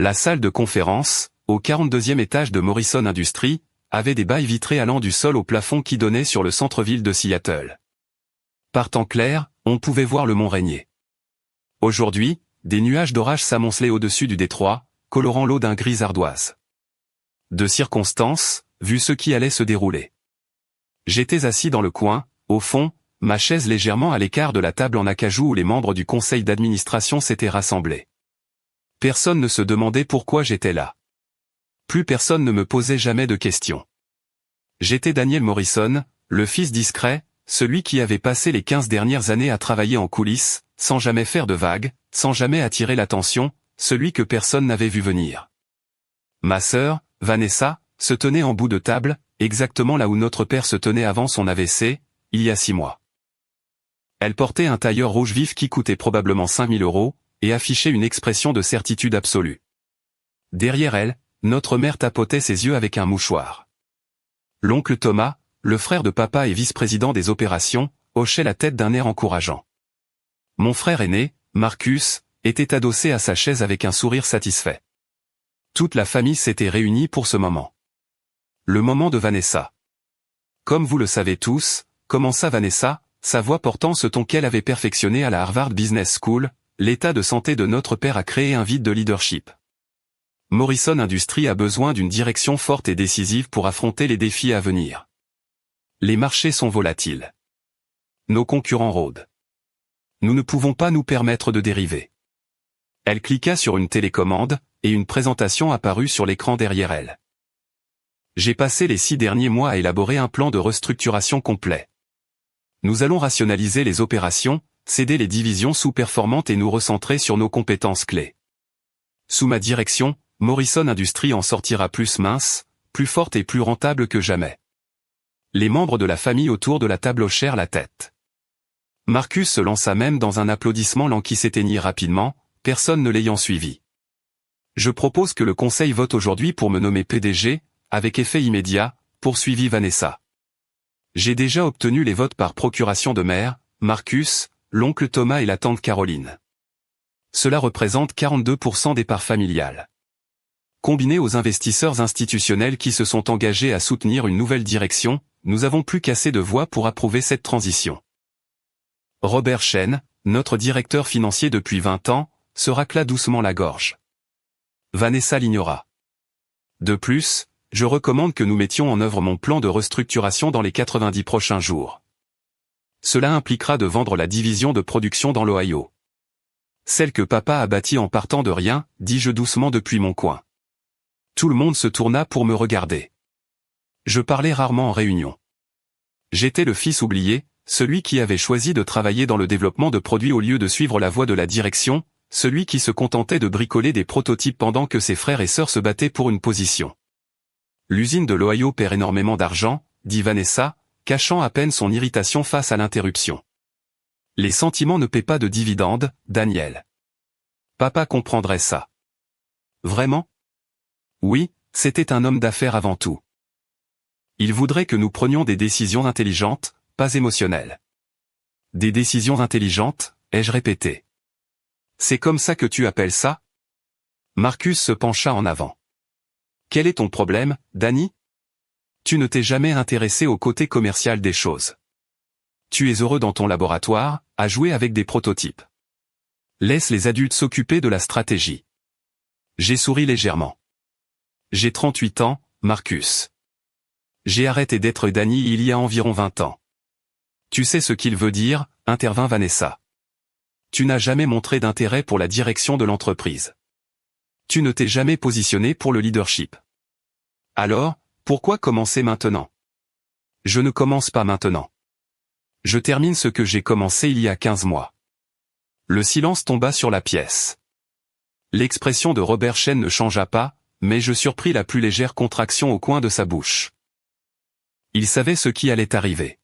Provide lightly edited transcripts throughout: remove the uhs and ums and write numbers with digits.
La salle de conférence, au 42e étage de Morrison Industries, avait des bails vitrés allant du sol au plafond qui donnaient sur le centre-ville de Seattle. Par temps clair, on pouvait voir le mont Rainier. Aujourd'hui, des nuages d'orage s'amoncelaient au-dessus du détroit, colorant l'eau d'un gris ardoise. De circonstance, vu ce qui allait se dérouler. J'étais assis dans le coin, au fond, ma chaise légèrement à l'écart de la table en acajou où les membres du conseil d'administration s'étaient rassemblés. Personne ne se demandait pourquoi j'étais là. Plus personne ne me posait jamais de questions. J'étais Daniel Morrison, le fils discret, celui qui avait passé les 15 dernières années à travailler en coulisses, sans jamais faire de vagues, sans jamais attirer l'attention, celui que personne n'avait vu venir. Ma sœur, Vanessa, se tenait en bout de table, exactement là où notre père se tenait avant son AVC, il y a 6 mois. Elle portait un tailleur rouge vif qui coûtait probablement 5 000 €, et affichait une expression de certitude absolue. Derrière elle, notre mère tapotait ses yeux avec un mouchoir. L'oncle Thomas, le frère de papa et vice-président des opérations, hochait la tête d'un air encourageant. Mon frère aîné, Marcus, était adossé à sa chaise avec un sourire satisfait. Toute la famille s'était réunie pour ce moment. Le moment de Vanessa. Comme vous le savez tous, commença Vanessa, sa voix portant ce ton qu'elle avait perfectionné à la Harvard Business School, l'état de santé de notre père a créé un vide de leadership. Morrison Industries a besoin d'une direction forte et décisive pour affronter les défis à venir. Les marchés sont volatiles. Nos concurrents rôdent. Nous ne pouvons pas nous permettre de dériver. Elle cliqua sur une télécommande, et une présentation apparut sur l'écran derrière elle. J'ai passé les 6 derniers mois à élaborer un plan de restructuration complet. Nous allons rationaliser les opérations, céder les divisions sous-performantes et nous recentrer sur nos compétences clés. Sous ma direction, Morrison Industries en sortira plus mince, plus forte et plus rentable que jamais. Les membres de la famille autour de la table hochèrent la tête. Marcus se lança même dans un applaudissement lent qui s'éteignit rapidement, personne ne l'ayant suivi. Je propose que le conseil vote aujourd'hui pour me nommer PDG, avec effet immédiat, poursuivit Vanessa. J'ai déjà obtenu les votes par procuration de mère, Marcus, l'oncle Thomas et la tante Caroline. Cela représente 42% des parts familiales. Combiné aux investisseurs institutionnels qui se sont engagés à soutenir une nouvelle direction, nous avons plus qu'assez de voix pour approuver cette transition. Robert Chen, notre directeur financier depuis 20 ans, se racla doucement la gorge. Vanessa l'ignora. De plus, je recommande que nous mettions en œuvre mon plan de restructuration dans les 90 prochains jours. Cela impliquera de vendre la division de production dans l'Ohio. Celle que papa a bâtie en partant de rien, dis-je doucement depuis mon coin. Tout le monde se tourna pour me regarder. Je parlais rarement en réunion. J'étais le fils oublié, celui qui avait choisi de travailler dans le développement de produits au lieu de suivre la voie de la direction, celui qui se contentait de bricoler des prototypes pendant que ses frères et sœurs se battaient pour une position. L'usine de l'Ohio perd énormément d'argent, dit Vanessa, cachant à peine son irritation face à l'interruption. Les sentiments ne paient pas de dividendes, Daniel. Papa comprendrait ça. Vraiment? Oui, c'était un homme d'affaires avant tout. Il voudrait que nous prenions des décisions intelligentes, pas émotionnelles. Des décisions intelligentes, ai-je répété. C'est comme ça que tu appelles ça? Marcus se pencha en avant. Quel est ton problème, Danny? Tu ne t'es jamais intéressé au côté commercial des choses. Tu es heureux dans ton laboratoire, à jouer avec des prototypes. Laisse les adultes s'occuper de la stratégie. J'ai souri légèrement. J'ai 38 ans, Marcus. J'ai arrêté d'être Danny il y a environ 20 ans. Tu sais ce qu'il veut dire, intervint Vanessa. Tu n'as jamais montré d'intérêt pour la direction de l'entreprise. Tu ne t'es jamais positionné pour le leadership. Alors, pourquoi commencer maintenant? Je ne commence pas maintenant. Je termine ce que j'ai commencé il y a 15 mois. Le silence tomba sur la pièce. L'expression de Robert Chen ne changea pas, mais je surpris la plus légère contraction au coin de sa bouche. Il savait ce qui allait arriver.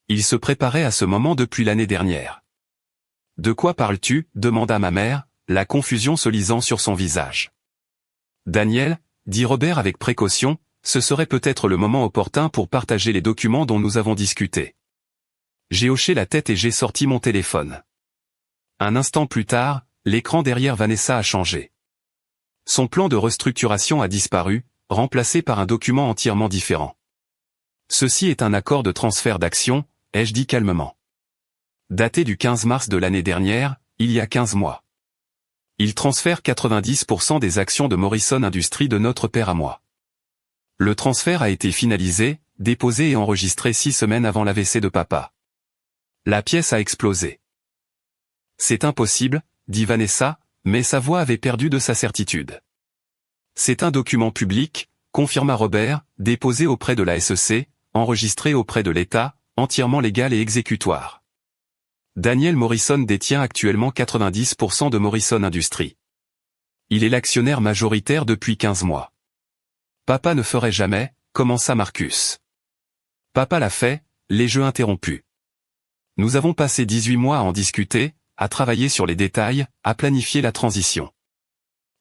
Il se préparait à ce moment depuis l'année dernière. « De quoi parles-tu » demanda ma mère, la confusion se lisant sur son visage. « Daniel » dit Robert avec précaution, ce serait peut-être le moment opportun pour partager les documents dont nous avons discuté. J'ai hoché la tête et j'ai sorti mon téléphone. Un instant plus tard, l'écran derrière Vanessa a changé. Son plan de restructuration a disparu, remplacé par un document entièrement différent. Ceci est un accord de transfert d'actions, ai-je dit calmement. Daté du 15 mars de l'année dernière, il y a 15 mois. Il transfère 90% des actions de Morrison Industries de notre père à moi. Le transfert a été finalisé, déposé et enregistré 6 semaines avant l'AVC de papa. La pièce a explosé. C'est impossible, dit Vanessa, mais sa voix avait perdu de sa certitude. C'est un document public, confirma Robert, déposé auprès de la SEC, enregistré auprès de l'État, entièrement légal et exécutoire. Daniel Morrison détient actuellement 90% de Morrison Industries. Il est l'actionnaire majoritaire depuis 15 mois. Papa ne ferait jamais, commença Marcus. Papa l'a fait, les jeux interrompus. Nous avons passé 18 mois à en discuter, à travailler sur les détails, à planifier la transition.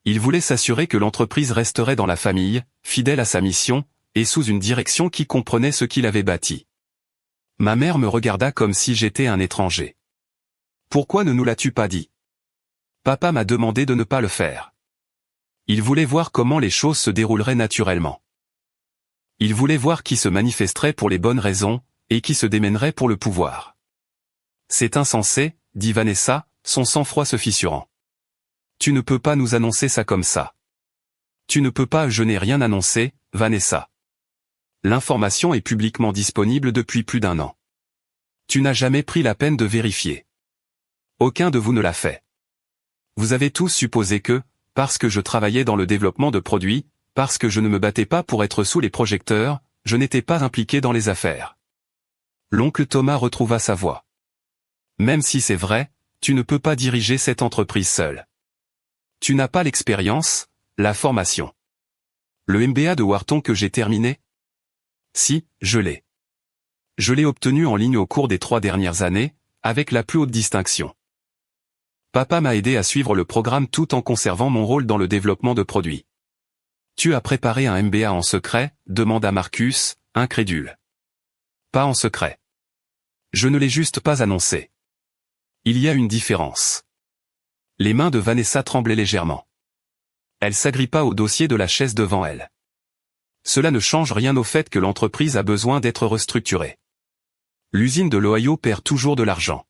Il voulait s'assurer que l'entreprise resterait dans la famille, fidèle à sa mission, et sous une direction qui comprenait ce qu'il avait bâti. Ma mère me regarda comme si j'étais un étranger. Pourquoi ne nous l'as-tu pas dit? Papa m'a demandé de ne pas le faire. Il voulait voir comment les choses se dérouleraient naturellement. Il voulait voir qui se manifesterait pour les bonnes raisons, et qui se démènerait pour le pouvoir. C'est insensé, dit Vanessa, son sang-froid se fissurant. Tu ne peux pas nous annoncer ça comme ça. Tu ne peux pas, je n'ai rien annoncé, Vanessa. L'information est publiquement disponible depuis plus d'1 an. Tu n'as jamais pris la peine de vérifier. Aucun de vous ne l'a fait. Vous avez tous supposé que, parce que je travaillais dans le développement de produits, parce que je ne me battais pas pour être sous les projecteurs, je n'étais pas impliqué dans les affaires. L'oncle Thomas retrouva sa voix. Même si c'est vrai, tu ne peux pas diriger cette entreprise seul. Tu n'as pas l'expérience, la formation. Le MBA de Wharton que j'ai terminé? Si, je l'ai. Je l'ai obtenu en ligne au cours des 3 dernières années, avec la plus haute distinction. Papa m'a aidé à suivre le programme tout en conservant mon rôle dans le développement de produits. Tu as préparé un MBA en secret, demanda Marcus, incrédule. Pas en secret. Je ne l'ai juste pas annoncé. Il y a une différence. Les mains de Vanessa tremblaient légèrement. Elle s'agrippa au dossier de la chaise devant elle. Cela ne change rien au fait que l'entreprise a besoin d'être restructurée. L'usine de l'Ohio perd toujours de l'argent.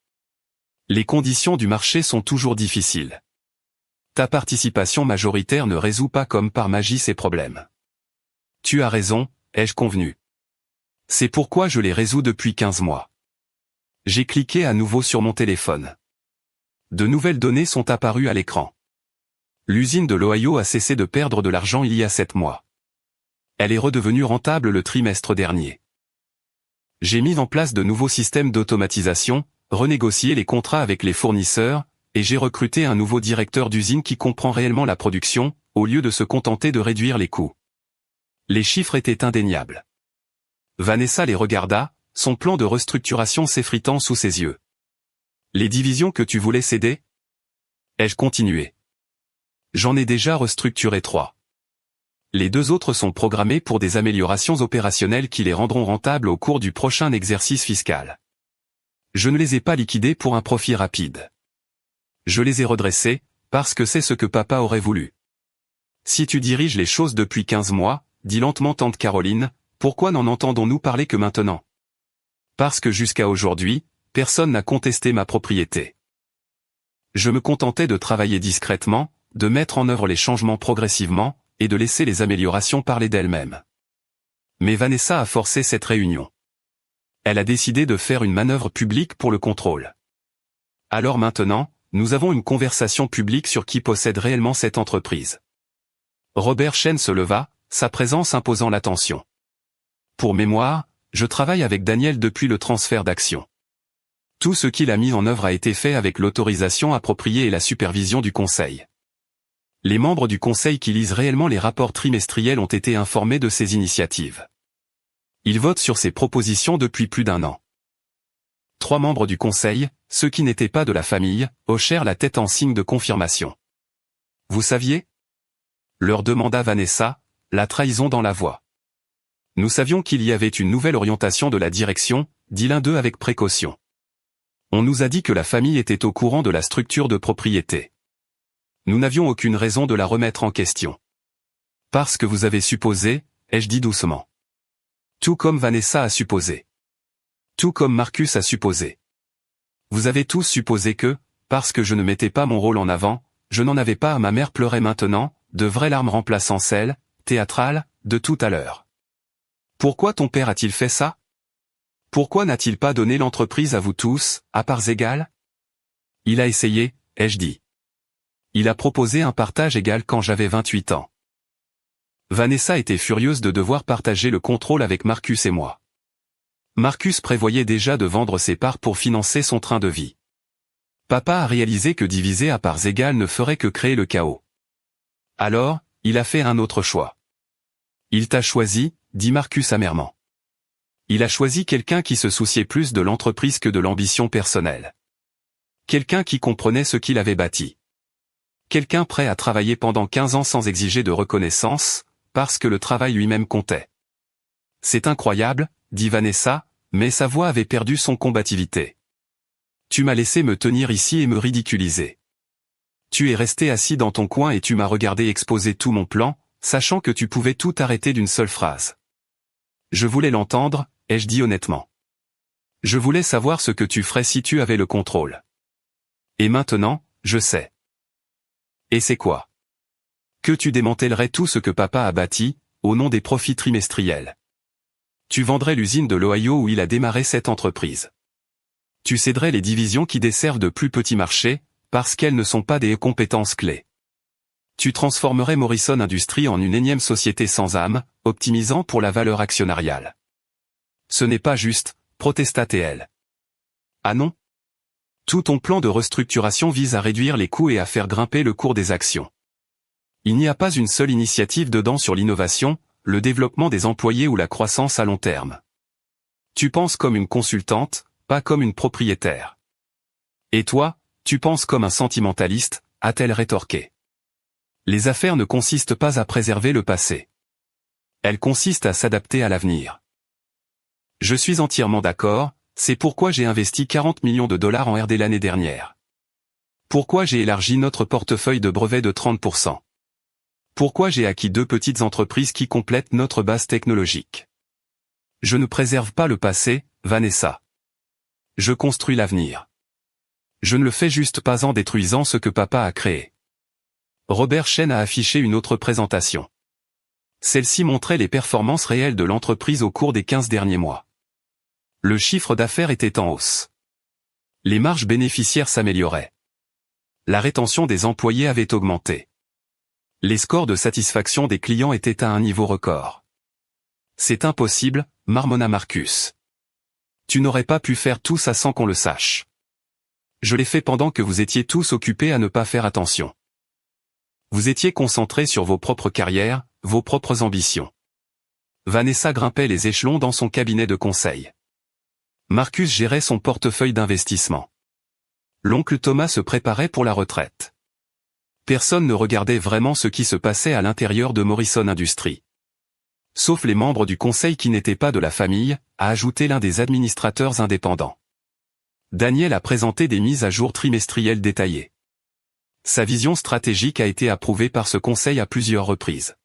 Les conditions du marché sont toujours difficiles. Ta participation majoritaire ne résout pas comme par magie ces problèmes. Tu as raison, ai-je convenu. C'est pourquoi je les résous depuis 15 mois. J'ai cliqué à nouveau sur mon téléphone. De nouvelles données sont apparues à l'écran. L'usine de l'Ohio a cessé de perdre de l'argent il y a 7 mois. Elle est redevenue rentable le trimestre dernier. J'ai mis en place de nouveaux systèmes d'automatisation, renégocié les contrats avec les fournisseurs, et j'ai recruté un nouveau directeur d'usine qui comprend réellement la production, au lieu de se contenter de réduire les coûts. Les chiffres étaient indéniables. Vanessa les regarda, son plan de restructuration s'effritant sous ses yeux. Les divisions que tu voulais céder? Ai-je continué? J'en ai déjà restructuré 3. Les 2 autres sont programmés pour des améliorations opérationnelles qui les rendront rentables au cours du prochain exercice fiscal. Je ne les ai pas liquidés pour un profit rapide. Je les ai redressés, parce que c'est ce que papa aurait voulu. Si tu diriges les choses depuis 15 mois, dit lentement tante Caroline, pourquoi n'en entendons-nous parler que maintenant? Parce que jusqu'à aujourd'hui, personne n'a contesté ma propriété. Je me contentais de travailler discrètement, de mettre en œuvre les changements progressivement, et de laisser les améliorations parler d'elles-mêmes. Mais Vanessa a forcé cette réunion. Elle a décidé de faire une manœuvre publique pour le contrôle. Alors maintenant, nous avons une conversation publique sur qui possède réellement cette entreprise. Robert Chen se leva, sa présence imposant l'attention. Pour mémoire, je travaille avec Daniel depuis le transfert d'actions. Tout ce qu'il a mis en œuvre a été fait avec l'autorisation appropriée et la supervision du conseil. Les membres du conseil qui lisent réellement les rapports trimestriels ont été informés de ces initiatives. Ils votent sur ces propositions depuis plus d'1 an. 3 membres du conseil, ceux qui n'étaient pas de la famille, hochèrent la tête en signe de confirmation. Vous saviez? Leur demanda Vanessa, la trahison dans la voix. Nous savions qu'il y avait une nouvelle orientation de la direction, dit l'un d'eux avec précaution. On nous a dit que la famille était au courant de la structure de propriété. Nous n'avions aucune raison de la remettre en question. Parce que vous avez supposé, ai-je dit doucement. Tout comme Vanessa a supposé. Tout comme Marcus a supposé. Vous avez tous supposé que, parce que je ne mettais pas mon rôle en avant, je n'en avais pas à ma mère pleurait maintenant, de vraies larmes remplaçant celles, théâtrales, de tout à l'heure. Pourquoi ton père a-t-il fait ça? Pourquoi n'a-t-il pas donné l'entreprise à vous tous, à parts égales? Il a essayé, ai-je dit. Il a proposé un partage égal quand j'avais 28 ans. Vanessa était furieuse de devoir partager le contrôle avec Marcus et moi. Marcus prévoyait déjà de vendre ses parts pour financer son train de vie. Papa a réalisé que diviser à parts égales ne ferait que créer le chaos. Alors, il a fait un autre choix. Il t'a choisi, dit Marcus amèrement. Il a choisi quelqu'un qui se souciait plus de l'entreprise que de l'ambition personnelle. Quelqu'un qui comprenait ce qu'il avait bâti. Quelqu'un prêt à travailler pendant 15 ans sans exiger de reconnaissance, parce que le travail lui-même comptait. C'est incroyable, dit Vanessa, mais sa voix avait perdu son combativité. Tu m'as laissé me tenir ici et me ridiculiser. Tu es resté assis dans ton coin et tu m'as regardé exposer tout mon plan, sachant que tu pouvais tout arrêter d'une seule phrase. Je voulais l'entendre, ai-je dit honnêtement. Je voulais savoir ce que tu ferais si tu avais le contrôle. Et maintenant, je sais. Et c'est quoi? Que tu démantèlerais tout ce que papa a bâti, au nom des profits trimestriels. Tu vendrais l'usine de l'Ohio où il a démarré cette entreprise. Tu céderais les divisions qui desservent de plus petits marchés, parce qu'elles ne sont pas des compétences clés. Tu transformerais Morrison Industries en une énième société sans âme, optimisant pour la valeur actionnariale. Ce n'est pas juste, protesta TL. Ah non? Tout ton plan de restructuration vise à réduire les coûts et à faire grimper le cours des actions. Il n'y a pas une seule initiative dedans sur l'innovation, le développement des employés ou la croissance à long terme. Tu penses comme une consultante, pas comme une propriétaire. Et toi, tu penses comme un sentimentaliste, a-t-elle rétorqué. Les affaires ne consistent pas à préserver le passé. Elles consistent à s'adapter à l'avenir. Je suis entièrement d'accord, c'est pourquoi j'ai investi 40 millions de dollars en R&D l'année dernière. Pourquoi j'ai élargi notre portefeuille de brevets de 30%. Pourquoi j'ai acquis 2 petites entreprises qui complètent notre base technologique. Je ne préserve pas le passé, Vanessa. Je construis l'avenir. Je ne le fais juste pas en détruisant ce que papa a créé. Robert Chen a affiché une autre présentation. Celle-ci montrait les performances réelles de l'entreprise au cours des 15 derniers mois. Le chiffre d'affaires était en hausse. Les marges bénéficiaires s'amélioraient. La rétention des employés avait augmenté. Les scores de satisfaction des clients étaient à un niveau record. C'est impossible, marmonna Marcus. Tu n'aurais pas pu faire tout ça sans qu'on le sache. Je l'ai fait pendant que vous étiez tous occupés à ne pas faire attention. Vous étiez concentrés sur vos propres carrières, vos propres ambitions. Vanessa grimpait les échelons dans son cabinet de conseil. Marcus gérait son portefeuille d'investissement. L'oncle Thomas se préparait pour la retraite. Personne ne regardait vraiment ce qui se passait à l'intérieur de Morrison Industries. Sauf les membres du conseil qui n'étaient pas de la famille, a ajouté l'un des administrateurs indépendants. Daniel a présenté des mises à jour trimestrielles détaillées. Sa vision stratégique a été approuvée par ce conseil à plusieurs reprises.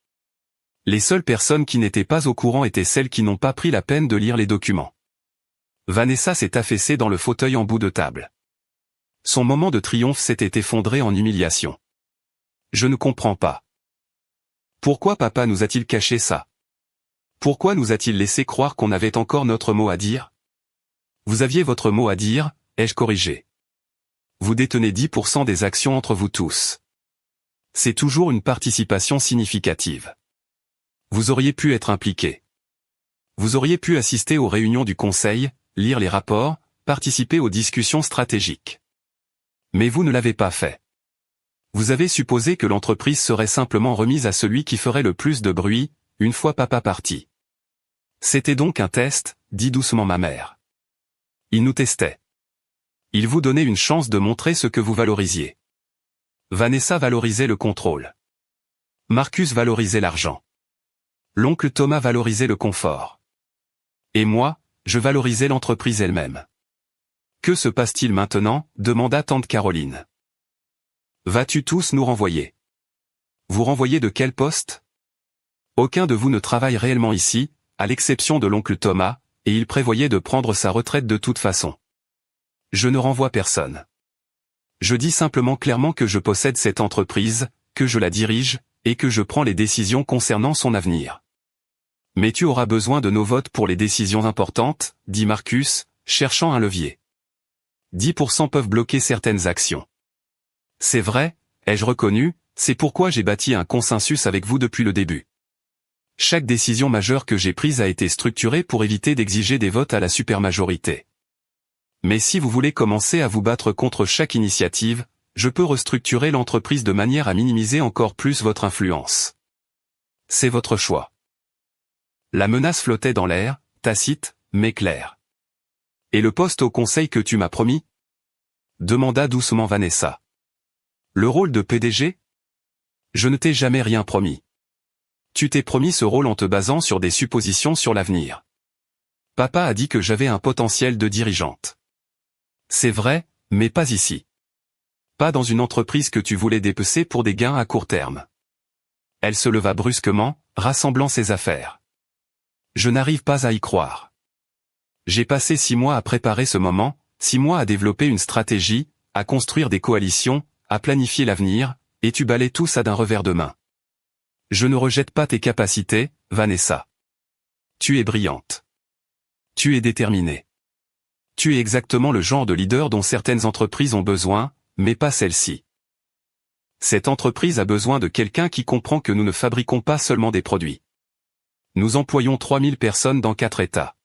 Les seules personnes qui n'étaient pas au courant étaient celles qui n'ont pas pris la peine de lire les documents. Vanessa s'est affaissée dans le fauteuil en bout de table. Son moment de triomphe s'était effondré en humiliation. Je ne comprends pas. Pourquoi papa nous a-t-il caché ça? Pourquoi nous a-t-il laissé croire qu'on avait encore notre mot à dire? Vous aviez votre mot à dire, ai-je corrigé. Vous détenez 10% des actions entre vous tous. C'est toujours une participation significative. Vous auriez pu être impliqué. Vous auriez pu assister aux réunions du conseil, lire les rapports, participer aux discussions stratégiques. Mais vous ne l'avez pas fait. Vous avez supposé que l'entreprise serait simplement remise à celui qui ferait le plus de bruit, une fois papa parti. C'était donc un test, dit doucement ma mère. Il nous testait. Il vous donnait une chance de montrer ce que vous valorisiez. Vanessa valorisait le contrôle. Marcus valorisait l'argent. L'oncle Thomas valorisait le confort. Et moi, je valorisais l'entreprise elle-même. Que se passe-t-il maintenant? Demanda tante Caroline. Vas-tu tous nous renvoyer? Vous renvoyer de quel poste? Aucun de vous ne travaille réellement ici, à l'exception de l'oncle Thomas, et il prévoyait de prendre sa retraite de toute façon. Je ne renvoie personne. Je dis simplement clairement que je possède cette entreprise, que je la dirige, et que je prends les décisions concernant son avenir. Mais tu auras besoin de nos votes pour les décisions importantes, dit Marcus, cherchant un levier. 10% peuvent bloquer certaines actions. C'est vrai, ai-je reconnu, c'est pourquoi j'ai bâti un consensus avec vous depuis le début. Chaque décision majeure que j'ai prise a été structurée pour éviter d'exiger des votes à la supermajorité. Mais si vous voulez commencer à vous battre contre chaque initiative, je peux restructurer l'entreprise de manière à minimiser encore plus votre influence. C'est votre choix. La menace flottait dans l'air, tacite, mais claire. Et le poste au conseil que tu m'as promis? Demanda doucement Vanessa. Le rôle de PDG? Je ne t'ai jamais rien promis. Tu t'es promis ce rôle en te basant sur des suppositions sur l'avenir. Papa a dit que j'avais un potentiel de dirigeante. C'est vrai, mais pas ici. Pas dans une entreprise que tu voulais dépecer pour des gains à court terme. Elle se leva brusquement, rassemblant ses affaires. Je n'arrive pas à y croire. J'ai passé 6 mois à préparer ce moment, 6 mois à développer une stratégie, à construire des coalitions, à planifier l'avenir, et tu balais tout ça d'un revers de main. Je ne rejette pas tes capacités, Vanessa. Tu es brillante. Tu es déterminée. Tu es exactement le genre de leader dont certaines entreprises ont besoin, mais pas celle-ci. Cette entreprise a besoin de quelqu'un qui comprend que nous ne fabriquons pas seulement des produits. Nous employons 3000 personnes dans 4 États.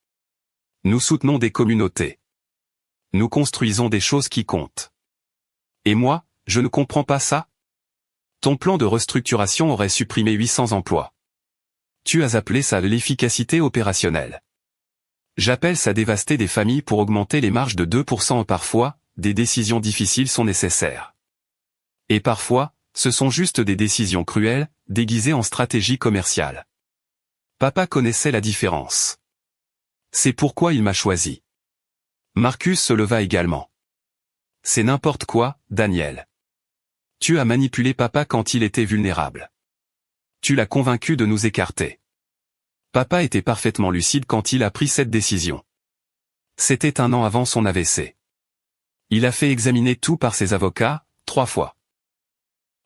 Nous soutenons des communautés. Nous construisons des choses qui comptent. Et moi, je ne comprends pas ça? Ton plan de restructuration aurait supprimé 800 emplois. Tu as appelé ça l'efficacité opérationnelle. J'appelle ça dévaster des familles pour augmenter les marges de 2%. Parfois, des décisions difficiles sont nécessaires. Et parfois, ce sont juste des décisions cruelles, déguisées en stratégie commerciale. Papa connaissait la différence. C'est pourquoi il m'a choisi. Marcus se leva également. C'est n'importe quoi, Daniel. Tu as manipulé papa quand il était vulnérable. Tu l'as convaincu de nous écarter. Papa était parfaitement lucide quand il a pris cette décision. C'était 1 an avant son AVC. Il a fait examiner tout par ses avocats, 3 fois.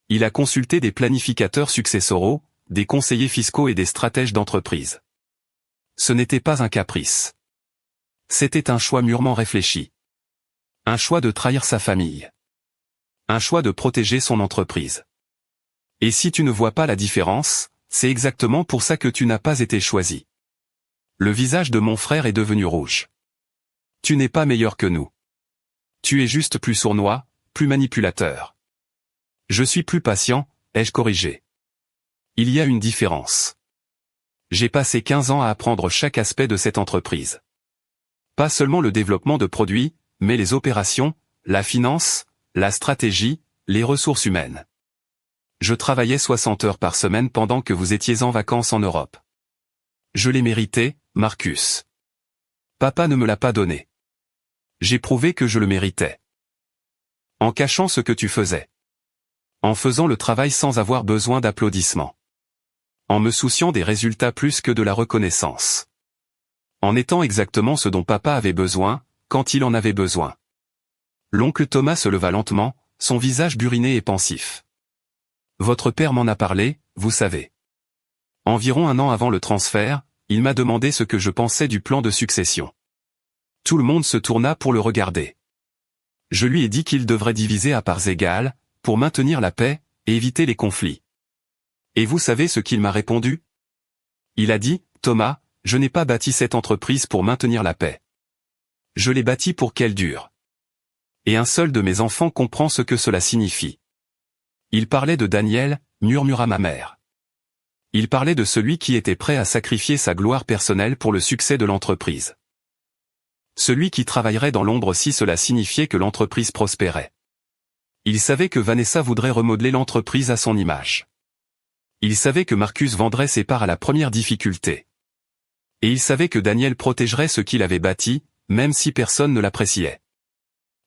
Il a consulté des planificateurs successoraux, des conseillers fiscaux et des stratèges d'entreprise. Ce n'était pas un caprice. C'était un choix mûrement réfléchi. Un choix de trahir sa famille. Un choix de protéger son entreprise. Et si tu ne vois pas la différence, c'est exactement pour ça que tu n'as pas été choisi. Le visage de mon frère est devenu rouge. Tu n'es pas meilleur que nous. Tu es juste plus sournois, plus manipulateur. Je suis plus patient, ai-je corrigé. Il y a une différence. J'ai passé 15 ans à apprendre chaque aspect de cette entreprise. Pas seulement le développement de produits, mais les opérations, la finance, la stratégie, les ressources humaines. Je travaillais 60 heures par semaine pendant que vous étiez en vacances en Europe. Je l'ai mérité, Marcus. Papa ne me l'a pas donné. J'ai prouvé que je le méritais. En cachant ce que tu faisais. En faisant le travail sans avoir besoin d'applaudissements. En me souciant des résultats plus que de la reconnaissance. En étant exactement ce dont papa avait besoin, quand il en avait besoin. L'oncle Thomas se leva lentement, son visage buriné et pensif. Votre père m'en a parlé, vous savez. Environ 1 an avant le transfert, il m'a demandé ce que je pensais du plan de succession. Tout le monde se tourna pour le regarder. Je lui ai dit qu'il devrait diviser à parts égales, pour maintenir la paix, et éviter les conflits. Et vous savez ce qu'il m'a répondu? Il a dit, Thomas, je n'ai pas bâti cette entreprise pour maintenir la paix. Je l'ai bâtie pour qu'elle dure. Et un seul de mes enfants comprend ce que cela signifie. Il parlait de Daniel, murmura ma mère. Il parlait de celui qui était prêt à sacrifier sa gloire personnelle pour le succès de l'entreprise. Celui qui travaillerait dans l'ombre si cela signifiait que l'entreprise prospérait. Il savait que Vanessa voudrait remodeler l'entreprise à son image. Il savait que Marcus vendrait ses parts à la première difficulté. Et il savait que Daniel protégerait ce qu'il avait bâti, même si personne ne l'appréciait.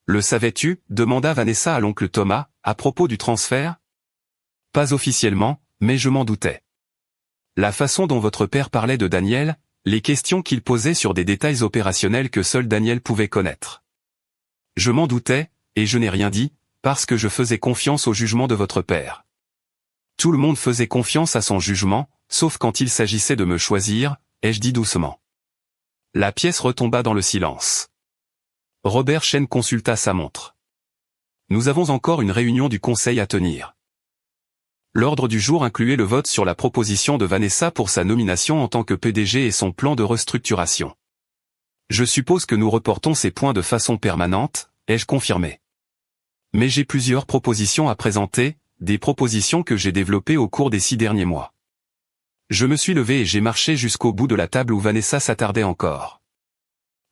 Le savais-tu? Demanda Vanessa à l'oncle Thomas, à propos du transfert? Pas officiellement, mais je m'en doutais. La façon dont votre père parlait de Daniel, les questions qu'il posait sur des détails opérationnels que seul Daniel pouvait connaître. Je m'en doutais, et je n'ai rien dit, parce que je faisais confiance au jugement de votre père. Tout le monde faisait confiance à son jugement, sauf quand il s'agissait de me choisir, ai-je dit doucement. La pièce retomba dans le silence. Robert Chen consulta sa montre. Nous avons encore une réunion du conseil à tenir. L'ordre du jour incluait le vote sur la proposition de Vanessa pour sa nomination en tant que PDG et son plan de restructuration. Je suppose que nous reportons ces points de façon permanente, ai-je confirmé. Mais j'ai plusieurs propositions à présenter, des propositions que j'ai développées au cours des 6 derniers mois. Je me suis levé et j'ai marché jusqu'au bout de la table où Vanessa s'attardait encore.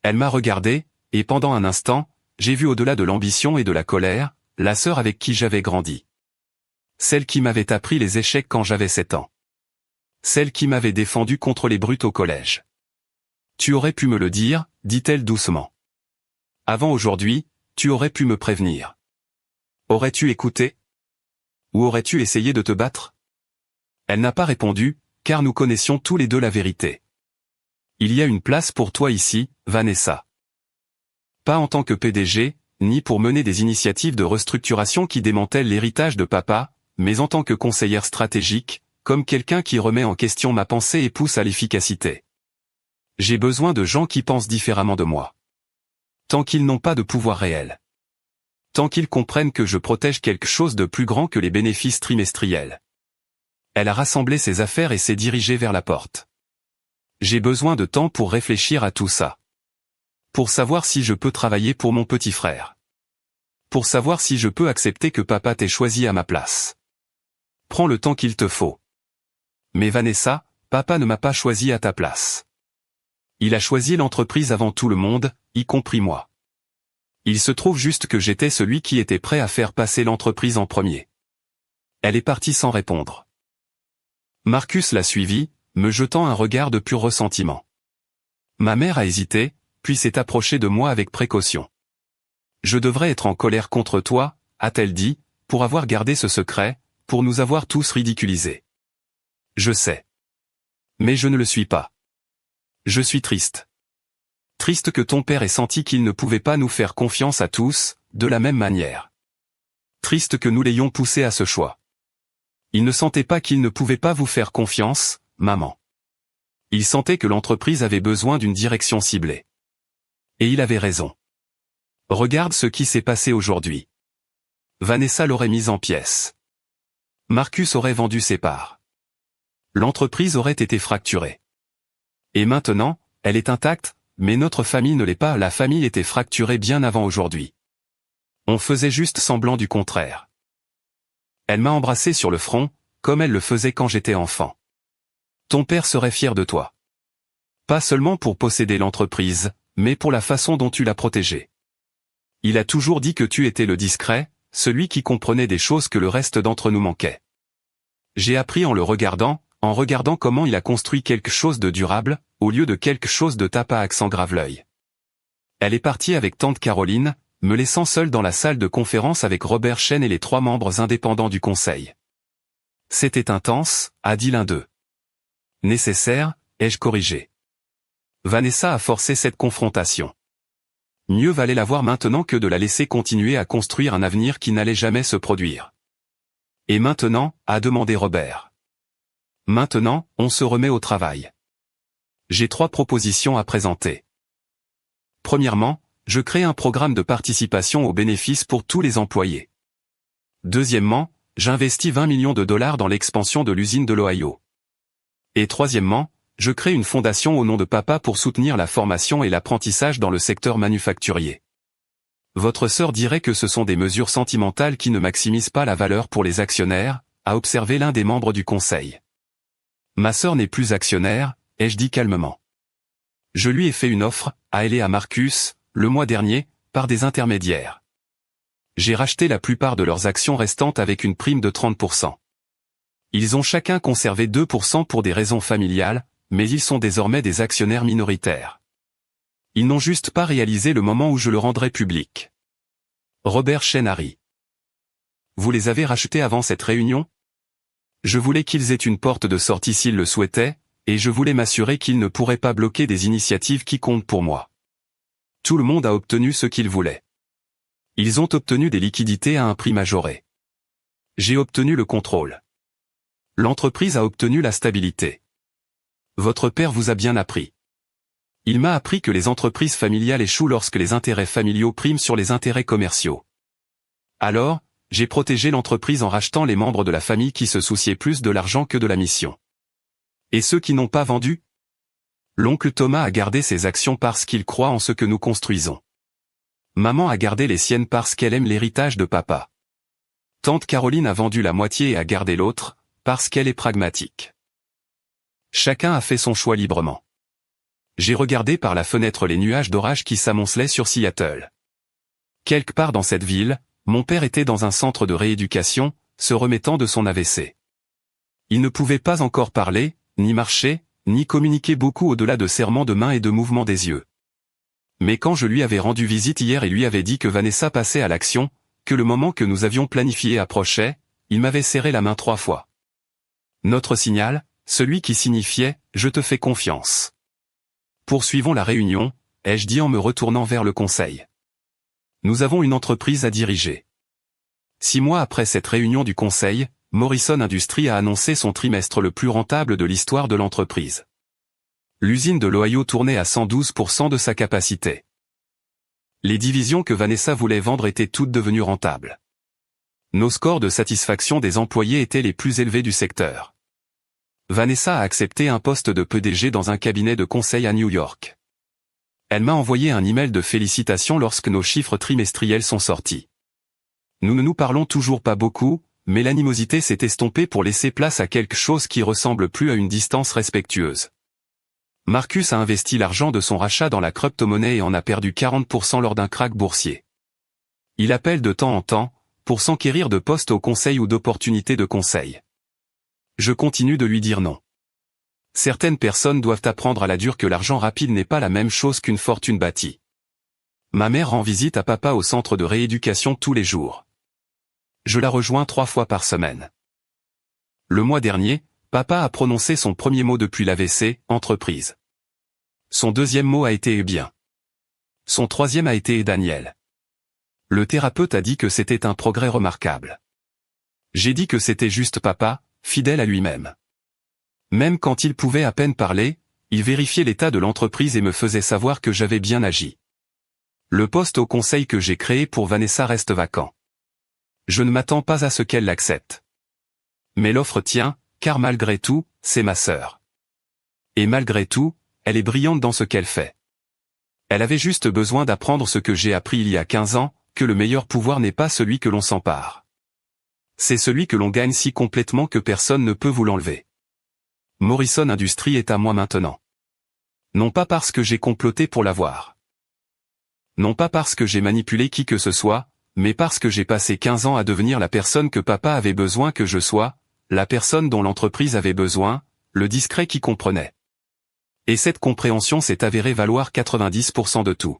Elle m'a regardé, et pendant un instant, j'ai vu au-delà de l'ambition et de la colère, la sœur avec qui j'avais grandi. Celle qui m'avait appris les échecs quand j'avais 7 ans. Celle qui m'avait défendu contre les brutes au collège. Tu aurais pu me le dire, dit-elle doucement. Avant aujourd'hui, tu aurais pu me prévenir. Aurais-tu écouté? Ou aurais-tu essayé de te battre? Elle n'a pas répondu, car nous connaissions tous les deux la vérité. Il y a une place pour toi ici, Vanessa. Pas en tant que PDG, ni pour mener des initiatives de restructuration qui démantèlent l'héritage de papa, mais en tant que conseillère stratégique, comme quelqu'un qui remet en question ma pensée et pousse à l'efficacité. J'ai besoin de gens qui pensent différemment de moi. Tant qu'ils n'ont pas de pouvoir réel. Tant qu'ils comprennent que je protège quelque chose de plus grand que les bénéfices trimestriels. Elle a rassemblé ses affaires et s'est dirigée vers la porte. J'ai besoin de temps pour réfléchir à tout ça. Pour savoir si je peux travailler pour mon petit frère. Pour savoir si je peux accepter que papa t'ait choisi à ma place. Prends le temps qu'il te faut. Mais Vanessa, papa ne m'a pas choisi à ta place. Il a choisi l'entreprise avant tout le monde, y compris moi. Il se trouve juste que j'étais celui qui était prêt à faire passer l'entreprise en premier. Elle est partie sans répondre. Marcus l'a suivi, me jetant un regard de pur ressentiment. Ma mère a hésité, puis s'est approchée de moi avec précaution. Je devrais être en colère contre toi, a-t-elle dit, pour avoir gardé ce secret, pour nous avoir tous ridiculisés. Je sais. Mais je ne le suis pas. Je suis triste. Triste que ton père ait senti qu'il ne pouvait pas nous faire confiance à tous, de la même manière. Triste que nous l'ayons poussé à ce choix. Il ne sentait pas qu'il ne pouvait pas vous faire confiance, maman. Il sentait que l'entreprise avait besoin d'une direction ciblée. Et il avait raison. Regarde ce qui s'est passé aujourd'hui. Vanessa l'aurait mise en pièces. Marcus aurait vendu ses parts. L'entreprise aurait été fracturée. Et maintenant, elle est intacte, mais notre famille ne l'est pas, la famille était fracturée bien avant aujourd'hui. On faisait juste semblant du contraire. Elle m'a embrassé sur le front, comme elle le faisait quand j'étais enfant. Ton père serait fier de toi. Pas seulement pour posséder l'entreprise, mais pour la façon dont tu l'as protégée. Il a toujours dit que tu étais le discret, celui qui comprenait des choses que le reste d'entre nous manquait. J'ai appris en le regardant comment il a construit quelque chose de durable, au lieu de quelque chose de tape à accent grave-l'œil. Elle est partie avec tante Caroline, me laissant seule dans la salle de conférence avec Robert Chen et les 3 membres indépendants du conseil. C'était intense, a dit l'un d'eux. Nécessaire, ai-je corrigé. Vanessa a forcé cette confrontation. Mieux valait la voir maintenant que de la laisser continuer à construire un avenir qui n'allait jamais se produire. Et maintenant, a demandé Robert. Maintenant, on se remet au travail. J'ai 3 propositions à présenter. Premièrement, je crée un programme de participation aux bénéfices pour tous les employés. Deuxièmement, j'investis 20 millions de dollars dans l'expansion de l'usine de l'Ohio. Et troisièmement, je crée une fondation au nom de papa pour soutenir la formation et l'apprentissage dans le secteur manufacturier. Votre sœur dirait que ce sont des mesures sentimentales qui ne maximisent pas la valeur pour les actionnaires, a observé l'un des membres du conseil. Ma sœur n'est plus actionnaire, ai-je dit calmement. Je lui ai fait une offre, à elle et à Marcus, le mois dernier, par des intermédiaires. J'ai racheté la plupart de leurs actions restantes avec une prime de 30%. Ils ont chacun conservé 2% pour des raisons familiales, mais ils sont désormais des actionnaires minoritaires. Ils n'ont juste pas réalisé le moment où je le rendrai public. Robert Chen a ri. vous les avez rachetés avant cette réunion? Je voulais qu'ils aient une porte de sortie s'ils le souhaitaient, et je voulais m'assurer qu'ils ne pourraient pas bloquer des initiatives qui comptent pour moi. Tout le monde a obtenu ce qu'il voulait. Ils ont obtenu des liquidités à un prix majoré. J'ai obtenu le contrôle. L'entreprise a obtenu la stabilité. Votre père vous a bien appris. Il m'a appris que les entreprises familiales échouent lorsque les intérêts familiaux priment sur les intérêts commerciaux. Alors, j'ai protégé l'entreprise en rachetant les membres de la famille qui se souciaient plus de l'argent que de la mission. Et ceux qui n'ont pas vendu? L'oncle Thomas a gardé ses actions parce qu'il croit en ce que nous construisons. Maman a gardé les siennes parce qu'elle aime l'héritage de papa. Tante Caroline a vendu la moitié et a gardé l'autre, parce qu'elle est pragmatique. Chacun a fait son choix librement. J'ai regardé par la fenêtre les nuages d'orage qui s'amoncelaient sur Seattle. Quelque part dans cette ville, mon père était dans un centre de rééducation, se remettant de son AVC. Il ne pouvait pas encore parler, ni marcher, ni communiquer beaucoup au-delà de serrements de main et de mouvements des yeux. Mais quand je lui avais rendu visite hier et lui avais dit que Vanessa passait à l'action, que le moment que nous avions planifié approchait, il m'avait serré la main 3 fois. Notre signal, celui qui signifiait « Je te fais confiance ». Poursuivons la réunion, ai-je dit en me retournant vers le conseil. Nous avons une entreprise à diriger. 6 mois après cette réunion du conseil, Morrison Industries a annoncé son trimestre le plus rentable de l'histoire de l'entreprise. L'usine de l'Ohio tournait à 112% de sa capacité. Les divisions que Vanessa voulait vendre étaient toutes devenues rentables. Nos scores de satisfaction des employés étaient les plus élevés du secteur. Vanessa a accepté un poste de PDG dans un cabinet de conseil à New York. Elle m'a envoyé un email de félicitations lorsque nos chiffres trimestriels sont sortis. Nous ne nous parlons toujours pas beaucoup, mais l'animosité s'est estompée pour laisser place à quelque chose qui ressemble plus à une distance respectueuse. Marcus a investi l'argent de son rachat dans la crypto-monnaie et en a perdu 40% lors d'un krach boursier. Il appelle de temps en temps, pour s'enquérir de postes au conseil ou d'opportunités de conseil. Je continue de lui dire non. Certaines personnes doivent apprendre à la dure que l'argent rapide n'est pas la même chose qu'une fortune bâtie. Ma mère rend visite à papa au centre de rééducation tous les jours. Je la rejoins 3 fois par semaine. Le mois dernier, papa a prononcé son premier mot depuis l'AVC, entreprise. Son deuxième mot a été bien. Son troisième a été Daniel. Le thérapeute a dit que c'était un progrès remarquable. J'ai dit que c'était juste papa, fidèle à lui-même. Même quand il pouvait à peine parler, il vérifiait l'état de l'entreprise et me faisait savoir que j'avais bien agi. Le poste au conseil que j'ai créé pour Vanessa reste vacant. Je ne m'attends pas à ce qu'elle l'accepte. Mais l'offre tient, car malgré tout, c'est ma sœur. Et malgré tout, elle est brillante dans ce qu'elle fait. Elle avait juste besoin d'apprendre ce que j'ai appris il y a 15 ans, que le meilleur pouvoir n'est pas celui que l'on s'empare. C'est celui que l'on gagne si complètement que personne ne peut vous l'enlever. Morrison Industries est à moi maintenant. Non pas parce que j'ai comploté pour l'avoir. Non pas parce que j'ai manipulé qui que ce soit, mais parce que j'ai passé 15 ans à devenir la personne que papa avait besoin que je sois, la personne dont l'entreprise avait besoin, le discret qui comprenait. Et cette compréhension s'est avérée valoir 90% de tout.